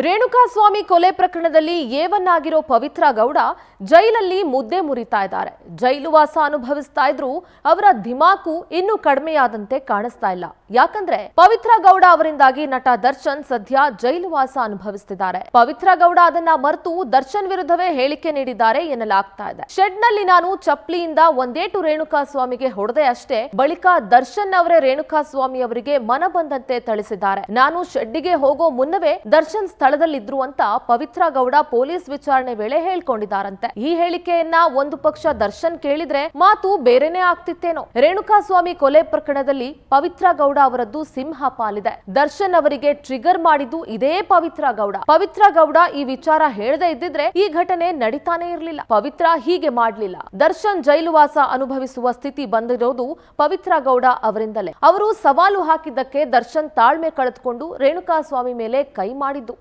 ರೇಣುಕಾಸ್ವಾಮಿ ಕೊಲೆ ಪ್ರಕರಣದಲ್ಲಿ ಏವನ್ನಾಗಿರೋ ಪವಿತ್ರ ಗೌಡ ಜೈಲಲ್ಲಿ ಮುದ್ದೆ ಮುರಿತಾ ಇದ್ದಾರೆ. ಜೈಲು ವಾಸ ಅನುಭವಿಸ್ತಾ ಇದ್ರು ಅವರ ಧಿಮಾಕು ಇನ್ನೂ ಕಡಿಮೆಯಾದಂತೆ ಕಾಣಿಸ್ತಾ ಇಲ್ಲ. ಯಾಕಂದ್ರೆ ಪವಿತ್ರ ಗೌಡ ಅವರಿಂದಾಗಿ ನಟ ದರ್ಶನ್ ಸದ್ಯ ಜೈಲು ವಾಸ ಅನುಭವಿಸುತ್ತಿದ್ದಾರೆ. ಪವಿತ್ರ ಗೌಡ ಅದನ್ನ ಮರೆತು ದರ್ಶನ್ ವಿರುದ್ಧವೇ ಹೇಳಿಕೆ ನೀಡಿದ್ದಾರೆ ಎನ್ನಲಾಗ್ತಾ ಇದೆ. ಶೆಡ್ ನಲ್ಲಿ ನಾನು ಚಪ್ಲಿಯಿಂದ ಒಂದೇಟು ರೇಣುಕಾಸ್ವಾಮಿಗೆ ಹೊಡೆದೆ ಅಷ್ಟೇ, ಬಳಿಕ ದರ್ಶನ್ ಅವರೇ ರೇಣುಕಾಸ್ವಾಮಿ ಅವರಿಗೆ ಮನ ಬಂದಂತೆ ಥಳಿಸಿದ್ದಾರೆ. ನಾನು ಶೆಡ್ಡಿಗೆ ಹೋಗೋ ಮುನ್ನವೇ ದರ್ಶನ್ ಸ್ಥಳದಲ್ಲಿದ್ರು ಅಂತ ಪವಿತ್ರ ಗೌಡ ಪೊಲೀಸ್ ವಿಚಾರಣೆ ವೇಳೆ ಹೇಳ್ಕೊಂಡಿದ್ದಾರಂತೆ. ಈ ಹೇಳಿಕೆಯನ್ನ ಒಂದು ಪಕ್ಷ ದರ್ಶನ್ ಕೇಳಿದ್ರೆ ಮಾತು ಬೇರೆನೇ ಆಗ್ತಿತ್ತೇನೋ. ರೇಣುಕಾಸ್ವಾಮಿ ಕೊಲೆ ಪ್ರಕರಣದಲ್ಲಿ ಪವಿತ್ರ ಗೌಡ ಅವರದ್ದು ಸಿಂಹ ಪಾಲಿದೆ. ದರ್ಶನ್ ಅವರಿಗೆ ಟ್ರಿಗರ್ ಮಾಡಿದ್ದು ಇದೇ ಪವಿತ್ರ ಗೌಡ. ಪವಿತ್ರ ಗೌಡ ಈ ವಿಚಾರ ಹೇಳದೇ ಇದ್ದಿದ್ರೆ ಈ ಘಟನೆ ನಡೀತಾನೆ ಇರಲಿಲ್ಲ. ಪವಿತ್ರ ಹೀಗೆ ಮಾಡ್ಲಿಲ್ಲ. ದರ್ಶನ್ ಜೈಲು ವಾಸ ಅನುಭವಿಸುವ ಸ್ಥಿತಿ ಬಂದಿರೋದು ಪವಿತ್ರ ಗೌಡ ಅವರಿಂದಲೇ. ಅವರು ಸವಾಲು ಹಾಕಿದ್ದಕ್ಕೆ ದರ್ಶನ್ ತಾಳ್ಮೆ ಕಳೆದುಕೊಂಡು ರೇಣುಕಾಸ್ವಾಮಿ ಮೇಲೆ ಕೈ ಮಾಡಿದ್ದು.